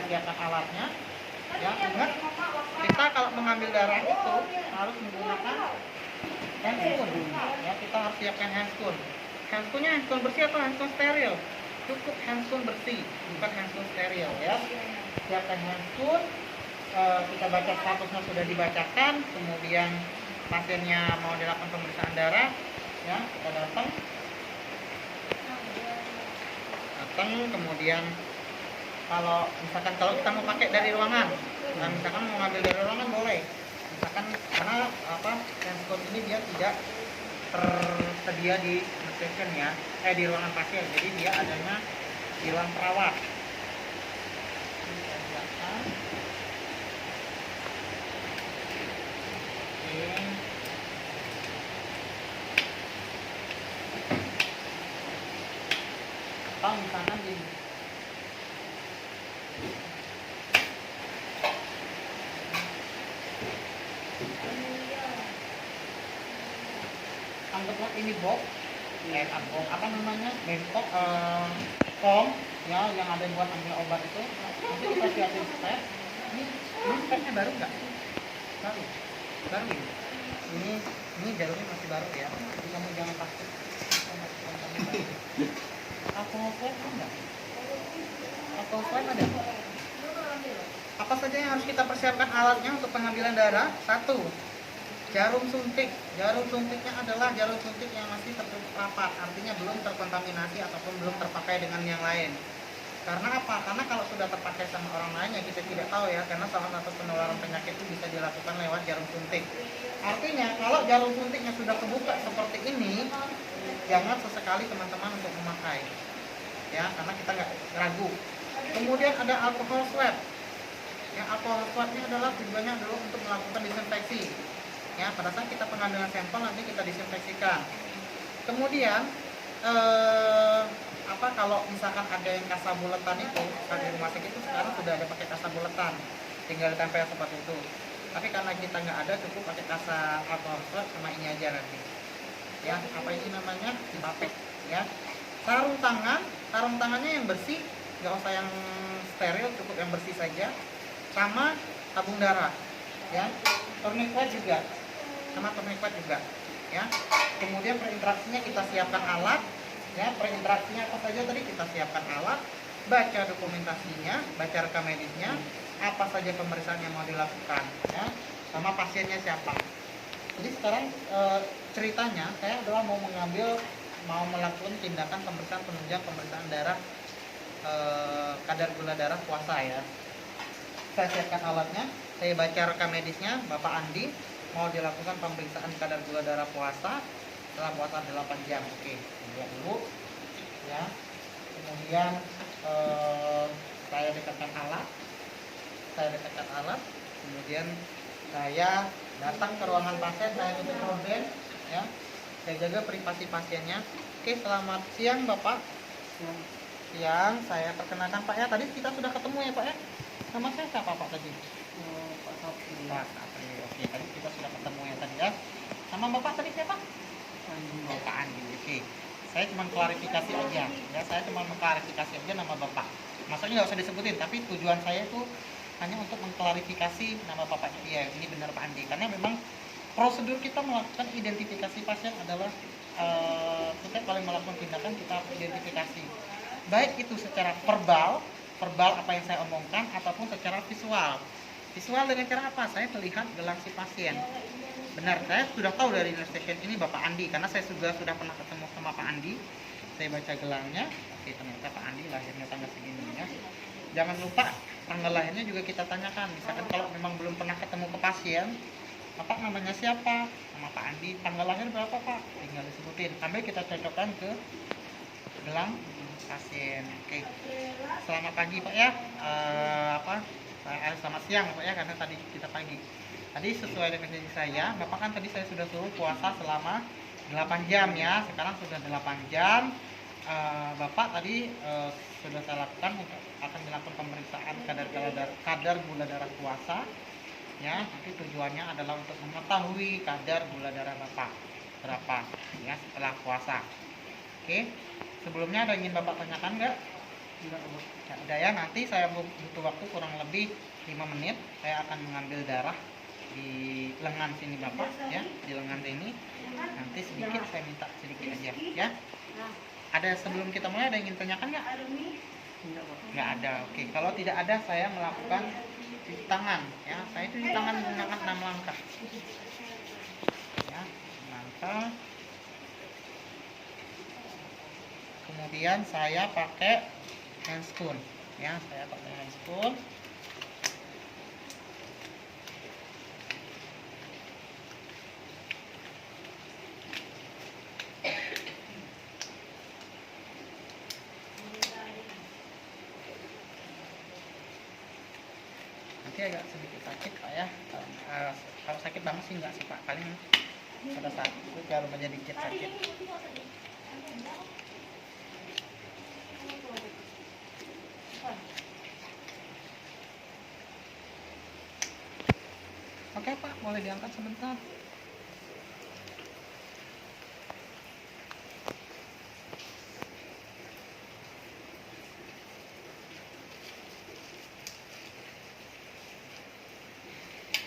siapkan alatnya. Ya, ingat kita kalau mengambil darah itu harus menggunakan handscoon. Ya, kita harus siapkan handscoon. Handscoonnya handscoon bersih atau handscoon steril? Cukup handscoon bersih, bukan handscoon steril ya. Siapkan handscoon. Kita baca statusnya sudah dibacakan, kemudian pasiennya mau dilakukan pemeriksaan darah, ya kita datang, kemudian kalau misalkan kalau kita mau pakai dari ruangan, nah misalkan mau ngambil dari ruangan boleh, misalkan karena handscoon ini dia tidak tersedia di station ya, di ruangan pasien, jadi dia adanya di ruang perawat. Atau misalkan gini, anggaplah ini box, apa namanya, bengkok, kom ya, yang ada buat ambil obat itu. Nanti kita siapin step. Ini stepnya baru nggak? Baru ini jalurnya masih baru ya, jadi kamu jangan takut. Alkohol swab enggak? Alkohol swab ada? Apa saja yang harus kita persiapkan alatnya untuk pengambilan darah? 1. Jarum suntik. Jarum suntiknya adalah jarum suntik yang masih tertutup rapat, artinya belum terkontaminasi ataupun belum terpakai dengan yang lain. Karena apa? Karena kalau sudah terpakai sama orang lain yang kita tidak tahu ya, karena salah satu penularan penyakit itu bisa dilakukan lewat jarum suntik. Artinya kalau jarum suntiknya sudah kebuka seperti ini, jangan sesekali teman-teman untuk memakai ya, karena kita nggak ragu. Kemudian ada alkohol swab. Yang alkohol swabnya adalah tujuannya dulu untuk melakukan disinfeksi ya, pada saat kita pengambilan sampel nanti kita disinfeksikan. Kemudian kalau misalkan ada yang kasabuletan itu, di rumah sakit itu sekarang sudah ada pakai kasabuletan, tinggal ditempel seperti itu. Tapi karena kita nggak ada, cukup pakai kasa alkohol swab sama ini aja nanti ya. Apa ini namanya, dipapek ya. Sarung tangannya yang bersih, nggak usah yang steril, cukup yang bersih saja. Sama tabung darah ya. Tourniquet juga, sama tourniquet juga ya. Kemudian perinteraksinya kita siapkan alat ya. Perinteraksinya apa saja tadi kita siapkan alat, baca dokumentasinya, baca rekam medisnya, apa saja pemeriksaan yang mau dilakukan ya, sama pasiennya siapa. Jadi sekarang ceritanya saya adalah mau melakukan tindakan pemeriksaan penunjang pemeriksaan darah, kadar gula darah puasa ya. Saya siapkan alatnya, saya baca rekam medisnya Bapak Andi, mau dilakukan pemeriksaan kadar gula darah puasa setelah puasa 8 jam. Oke, lihat dulu ya. Kemudian saya dekatkan alat, kemudian saya datang ke ruangan pasien, saya tutup horden ya, saya jaga privasi pasiennya. Oke, selamat siang Bapak. Siang, saya perkenalkan Pak ya, tadi kita sudah ketemu ya Pak ya. Nama saya siapa Pak tadi? Pak Sapri. Oke, tadi kita sudah ketemu ya tadi ya. Sama Bapak tadi siapa? Bapak Andi. Oke, saya cuma klarifikasi aja ya, saya cuma mengklarifikasi aja nama Bapak. Maksudnya nggak usah disebutin, tapi tujuan saya itu hanya untuk mengklarifikasi nama Bapak itu ya, ini benar Pak Andi. Karena memang prosedur kita melakukan identifikasi pasien adalah kita paling melakukan tindakan kita identifikasi, baik itu secara verbal apa yang saya omongkan, ataupun secara visual dengan cara apa? Saya melihat gelang si pasien. Benar, saya sudah tahu dari station ini Bapak Andi, karena saya sudah pernah ketemu sama Pak Andi. Saya baca gelangnya, oke, ternyata Pak Andi lahirnya tanggal segini ya. Jangan lupa tanggal lahirnya juga kita tanyakan. Misalkan kalau memang belum pernah ketemu ke pasien, Bapak namanya siapa? Nama Pak Andi. Tanggal lahir berapa Pak? Tinggal disebutin. Sambil kita cocokkan ke gelang pasien. Oke. Selamat pagi Pak ya. Selamat siang Pak ya, karena tadi kita pagi. Tadi sesuai dengan janji saya, Bapak kan tadi saya sudah suruh puasa selama 8 jam ya. Sekarang sudah 8 jam. Bapak tadi sudah saya lakukan akan dilakukan pemeriksaan kadar gula darah puasa ya. Nanti tujuannya adalah untuk mengetahui kadar gula darah Bapak berapa ya setelah puasa. Oke, sebelumnya ada ingin Bapak tanyakan nggak? Ya, udah ya, nanti saya butuh waktu kurang lebih 5 menit. Saya akan mengambil darah di lengan sini Bapak ya, di lengan sini. Nanti sedikit saya minta sedikit aja ya. Ada sebelum kita mulai ada yang ingin tanyakan nggak? Nggak ada. Oke, kalau tidak ada saya melakukan cuci tangan ya. Saya cuci tangan menggunakan 6 langkah. Ya, 6 langkah. Kemudian saya pakai hand spoon ya, saya pakai hand spoon. Nanti agak sedikit sakit Pak ya, kalau sakit banget sih enggak sih Pak, paling pada saat itu kalau menjadi dikit sakit. Oke Pak, boleh diangkat sebentar.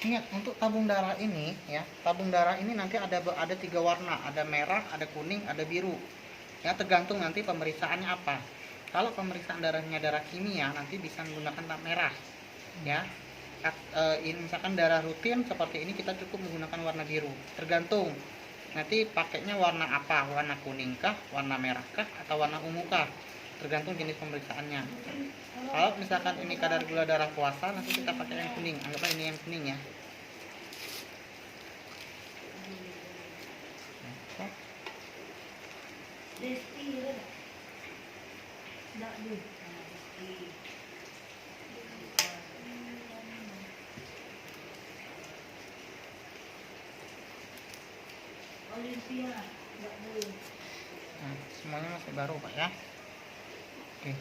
Ingat, untuk tabung darah ini ya, tabung darah ini nanti ada 3 warna, ada merah, ada kuning, ada biru. Ya, tergantung nanti pemeriksaannya apa. Kalau pemeriksaan darahnya darah kimia, nanti bisa menggunakan merah. Ya. Ini misalkan darah rutin seperti ini, kita cukup menggunakan warna biru. Tergantung nanti pakainya warna apa, warna kuning kah, warna merah kah, atau warna ungu kah. Tergantung jenis pemeriksaannya. Kalau misalkan ini kadar gula darah puasa, nanti kita pakai yang kuning. Anggaplah ini yang kuning ya. Nah, semuanya masih baru Pak ya. Oke.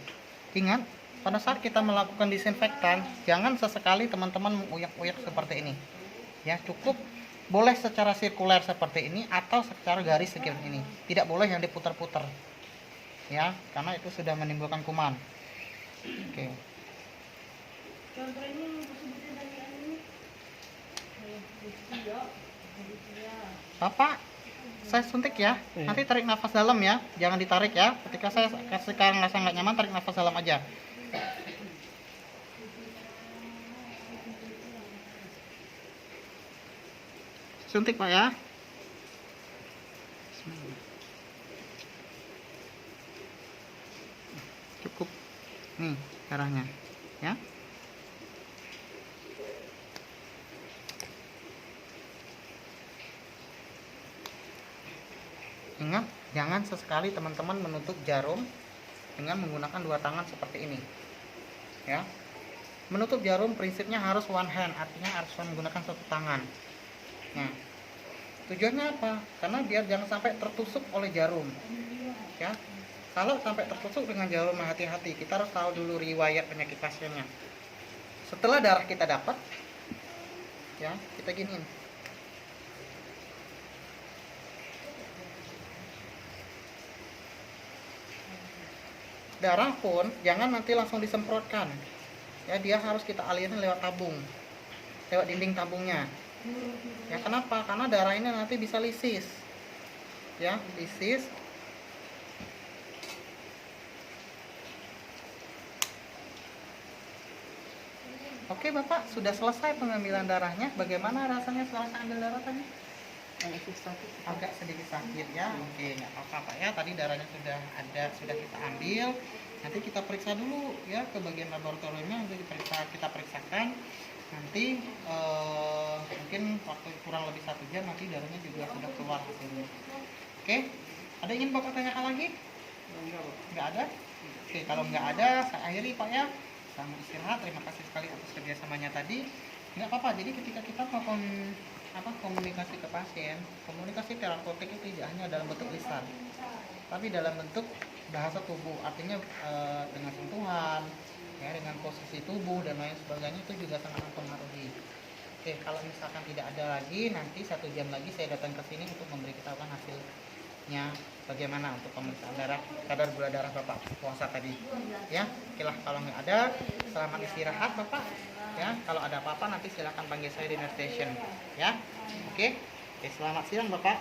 Ingat, pada saat kita melakukan disinfektan, jangan sesekali teman-teman menguyak-uyak seperti ini. Ya, cukup boleh secara sirkuler seperti ini atau secara garis seperti ini. Tidak boleh yang diputar-putar. Ya, karena itu sudah menimbulkan kuman. Oke. Bapak, saya suntik ya. Nanti tarik nafas dalam ya, jangan ditarik ya. Ketika saya sekarang rasa nggak nyaman, tarik nafas dalam aja. Suntik Pak ya. Cukup nih darahnya ya. Ingat, jangan sesekali teman-teman menutup jarum dengan menggunakan 2 tangan seperti ini ya. Menutup jarum prinsipnya harus one hand, artinya harus menggunakan 1 tangan. Nah, tujuannya apa? Karena biar jangan sampai tertusuk oleh jarum ya. Kalau sampai tertusuk dengan jarum, hati-hati, kita harus tahu dulu riwayat penyakit pasiennya. Setelah darah kita dapat ya, kita giniin. Darah pun jangan nanti langsung disemprotkan ya, dia harus kita alirin lewat tabung, lewat dinding tabungnya ya. Kenapa? Karena darah ini nanti bisa lisis ya, lisis. Oke Bapak, sudah selesai pengambilan darahnya. Bagaimana rasanya setelah ambil darah tadi? Agak sedikit sakit ya. Oke, nggak apa-apa Pak ya, tadi darahnya sudah ada, sudah kita ambil. Nanti kita periksa dulu ya ke bagian laboratoriumnya, untuk kita periksakan. Nanti mungkin waktu kurang lebih 1 jam nanti darahnya juga sudah keluar hasilnya. Oke, ada ingin Bapak tanyakan lagi? Nggak ada? Oke, kalau nggak ada saya akhiri Pak ya. Selamat istirahat, terima kasih sekali atas kerjasamanya tadi. Nggak apa-apa, jadi ketika kita mau komunikasi ke pasien, komunikasi terapeutik itu tidak hanya dalam bentuk lisan, tapi dalam bentuk bahasa tubuh, artinya dengan sentuhan ya, dengan posisi tubuh dan lain sebagainya, itu juga sangat mempengaruhi. Oke, kalau misalkan tidak ada lagi, nanti 1 jam lagi saya datang ke sini untuk memberitahukan hasilnya bagaimana untuk pemeriksaan darah, kadar gula darah Bapak puasa tadi. Ya, oke lah, kalau nggak ada, selamat istirahat Bapak. Ya, kalau ada apa-apa nanti silakan panggil saya di nurse station. Ya, oke. Oke, selamat siang Bapak.